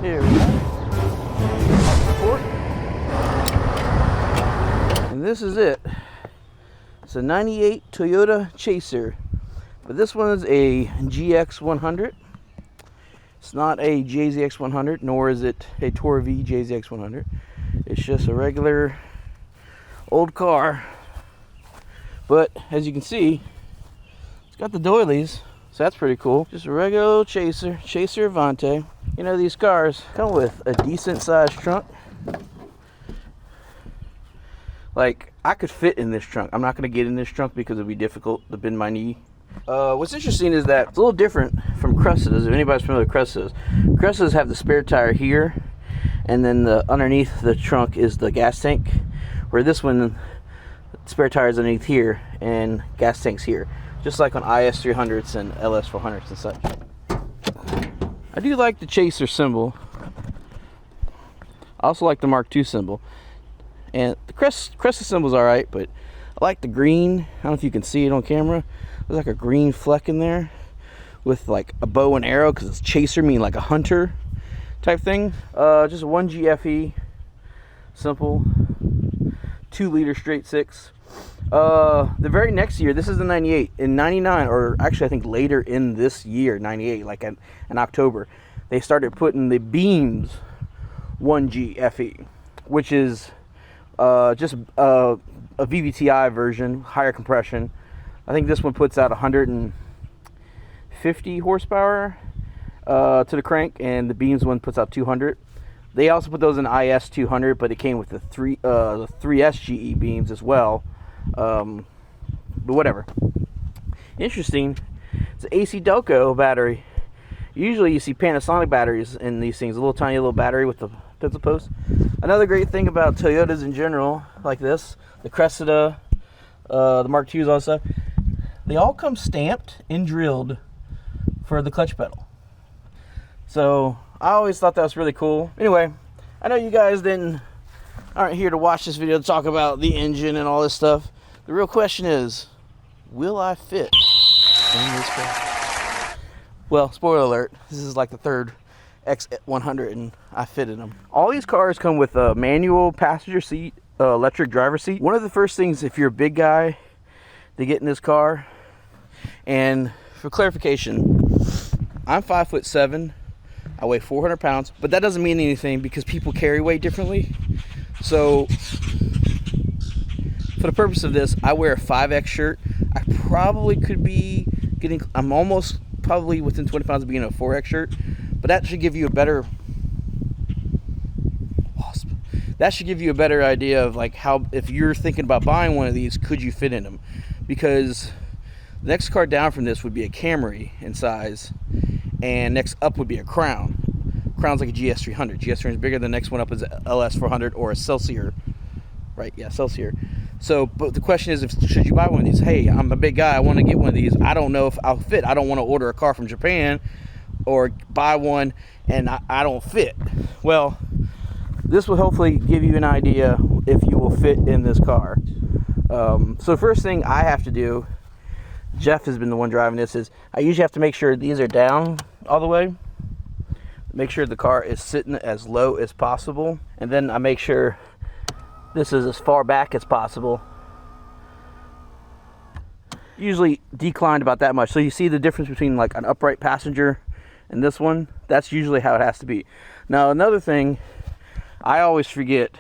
Here we go. And this is it. It's a 98 Toyota Chaser. But this one's a GX100. It's not a JZX100, nor is it a Tour V JZX100. It's just a regular old car. But as you can see, it's got the doilies, so that's pretty cool. Just a regular old Chaser Avante. You know, these cars come with a decent sized trunk. Like, I could fit in this trunk. I'm not going to get in this trunk because it'd be difficult to bend my knee. What's interesting is that it's a little different from Cressidas. If anybody's familiar with Cressidas, Cressidas have the spare tire here, and then underneath the trunk is the gas tank, where this one, spare tire is underneath here, and gas tank's here. Just like on IS300s and LS400s and such. I do like the Chaser symbol. I also like the Mark II symbol. And the Cresta symbol's alright, but I like the green. I don't know if you can see it on camera. There's like a green fleck in there with like a bow and arrow, because it's Chaser, meaning like a hunter type thing. Just a 1G FE, simple, 2-liter straight six. The very next year, this is the 98. In 99, or actually I think later in this year, 98, like in October, they started putting the Beams 1G FE, which is just a VVTi version, higher compression. I think this one puts out 150 horsepower to the crank, and the Beams one puts out 200. They also put those in IS200, but it came with the 3S GE beams as well. But whatever. Interesting. It's an AC Delco battery. Usually you see Panasonic batteries in these things, a little tiny little battery with the pencil post. Another great thing about Toyotas in general, like this, the Cressida, the Mark IIs, all that stuff, they all come stamped and drilled for the clutch pedal. So I always thought that was really cool. Anyway, I know you guys aren't here to watch this video to talk about the engine and all this stuff. The real question is, will I fit in this car? Well, spoiler alert, this is like the third X100 and I fitted them. All these cars come with a manual passenger seat, electric driver seat. One of the first things, if you're a big guy, to get in this car, and for clarification, I'm 5'7", I weigh 400 pounds, but that doesn't mean anything because people carry weight differently. So for the purpose of this, I wear a 5X shirt. I probably could be I'm almost probably within 20 pounds of being a 4X shirt, but that should give you a better idea of like how, if you're thinking about buying one of these, could you fit in them? Because the next car down from this would be a Camry in size, and next up would be a Crown. Crown's like a GS300. GS300 is bigger. The next one up is a LS400 or a Celsior, right? Yeah, Celsior. So, but the question is, should you buy one of these? Hey, I'm a big guy. I want to get one of these. I don't know if I'll fit. I don't want to order a car from Japan or buy one and I don't fit. Well, this will hopefully give you an idea if you will fit in this car. So first thing I have to do, Jeff has been the one driving this, is I usually have to make sure these are down all the way. Make sure the car is sitting as low as possible. And then I make sure this is as far back as possible. Usually declined about that much. So you see the difference between like an upright passenger and this one? That's usually how it has to be. Now another thing I always forget,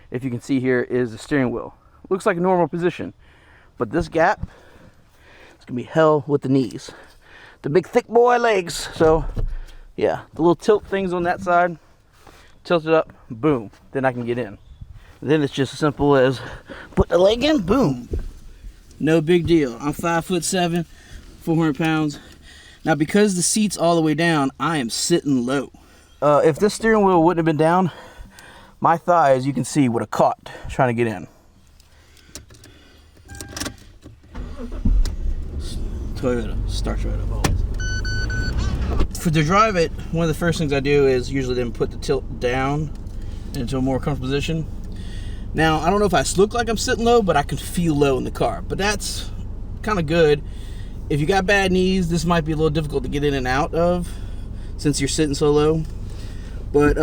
if you can see here, is the steering wheel. Looks like a normal position, but this gap, it's gonna be hell with the knees. The big thick boy legs. So yeah, the little tilt things on that side, tilt it up, boom, then I can get in. Then it's just as simple as put the leg in, boom. No big deal. I'm 5'7", 400 pounds. Now because the seat's all the way down, I am sitting low. If this steering wheel wouldn't have been down, my thighs, you can see, would have caught trying to get in. Toyota starts right up always. To drive it, one of the first things I do is usually then put the tilt down into a more comfortable position. Now, I don't know if I look like I'm sitting low, but I can feel low in the car. But that's kind of good. If you got bad knees, this might be a little difficult to get in and out of since you're sitting so low. But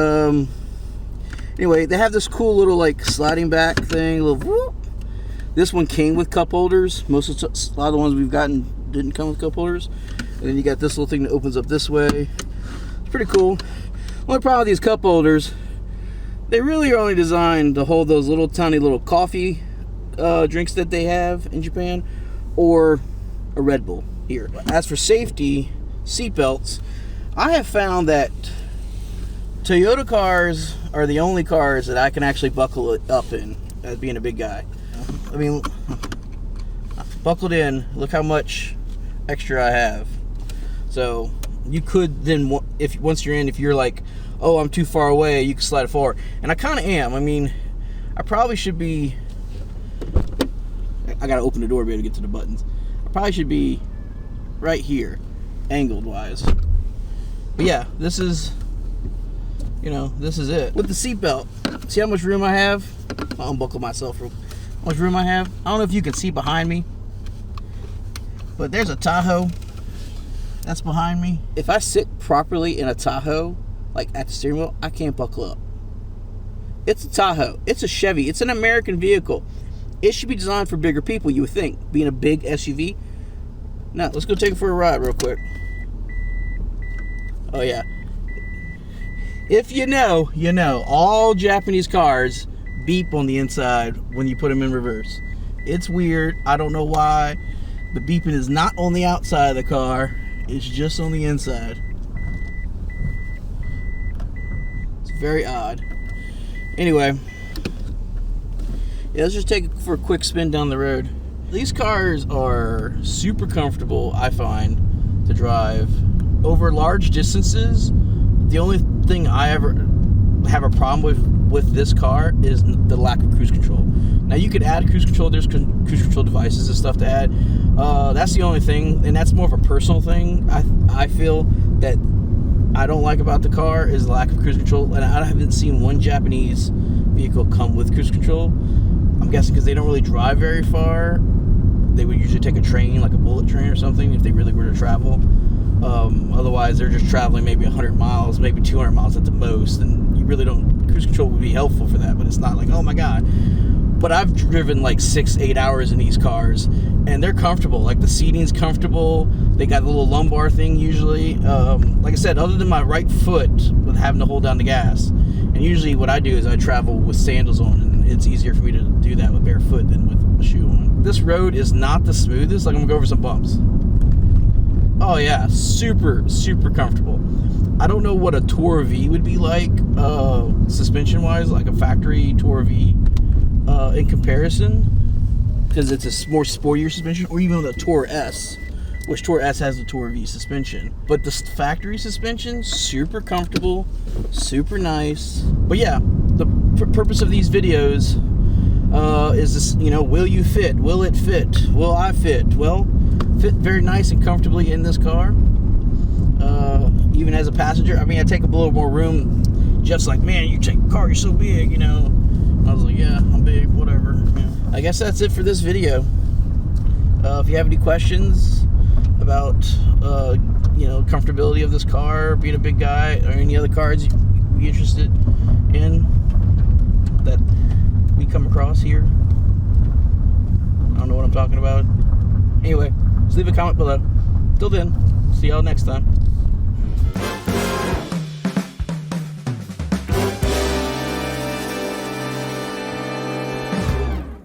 anyway, they have this cool little like sliding back thing. Little whoop. This one came with cup holders. A lot of the ones we've gotten didn't come with cup holders. And then you got this little thing that opens up this way. It's pretty cool. Only problem with these cup holders, they really are only designed to hold those little tiny little coffee drinks that they have in Japan, or a Red Bull here. As for safety, seatbelts, I have found that Toyota cars are the only cars that I can actually buckle it up in, as being a big guy. I mean, buckled in, look how much extra I have. So you could then, once you're in, if you're like, oh, I'm too far away, you can slide it forward. And I kind of am. I mean, I probably should be, I gotta open the door to be able to get to the buttons. I probably should be right here, angled wise. But yeah, this is, you know, this is it. With the seatbelt, see how much room I have? I'll unbuckle myself real quick. How much room I have? I don't know if you can see behind me, but there's a Tahoe that's behind me. If I sit properly in a Tahoe, like at the steering wheel, I can't buckle up. It's a Tahoe. It's a Chevy. It's an American vehicle. It should be designed for bigger people, you would think, being a big SUV. Now, let's go take it for a ride real quick. Oh, yeah. If you know, you know. All Japanese cars beep on the inside when you put them in reverse. It's weird. I don't know why. The beeping is not on the outside of the car. It's just on the inside. It's very odd. Anyway, yeah, let's just take it for a quick spin down the road. These cars are super comfortable, I find, to drive over large distances. The only thing I ever have a problem with this car is the lack of cruise control. Now you could add cruise control. There's cruise control devices and stuff to add. That's the only thing, and that's more of a personal thing. I feel that I don't like about the car is the lack of cruise control, and I haven't seen one Japanese vehicle come with cruise control. I'm guessing because they don't really drive very far. They would usually take a train, like a bullet train or something, if they really were to travel. Otherwise, they're just traveling maybe 100 miles, maybe 200 miles at the most, and you really don't, cruise control would be helpful for that, but it's not like, oh my God. But I've driven like 6-8 hours in these cars, and they're comfortable. Like the seating's comfortable. They got the little lumbar thing usually. Like I said, other than my right foot with having to hold down the gas. And usually what I do is I travel with sandals on, and it's easier for me to do that with bare foot than with a shoe on. This road is not the smoothest. Like I'm gonna go over some bumps. Oh yeah, super, super comfortable. I don't know what a Tour V would be like, suspension-wise, like a factory Tour V. In comparison, because it's a more sportier suspension, or even the Tour S, which Tour S has the Tour V suspension. But the factory suspension, super comfortable, super nice. But yeah, the purpose of these videos is this, you know, will you fit? Will it fit? Will I fit? Well, fit very nice and comfortably in this car. Even as a passenger, I mean, I take up a little more room. Jeff's like, man, you take a car, you're so big, you know. I was like, yeah, I'm big, whatever. Yeah. I guess that's it for this video. If you have any questions about, you know, comfortability of this car, being a big guy, or any other cars you'd be interested in that we come across here, I don't know what I'm talking about. Anyway, just leave a comment below. Till then, see y'all next time.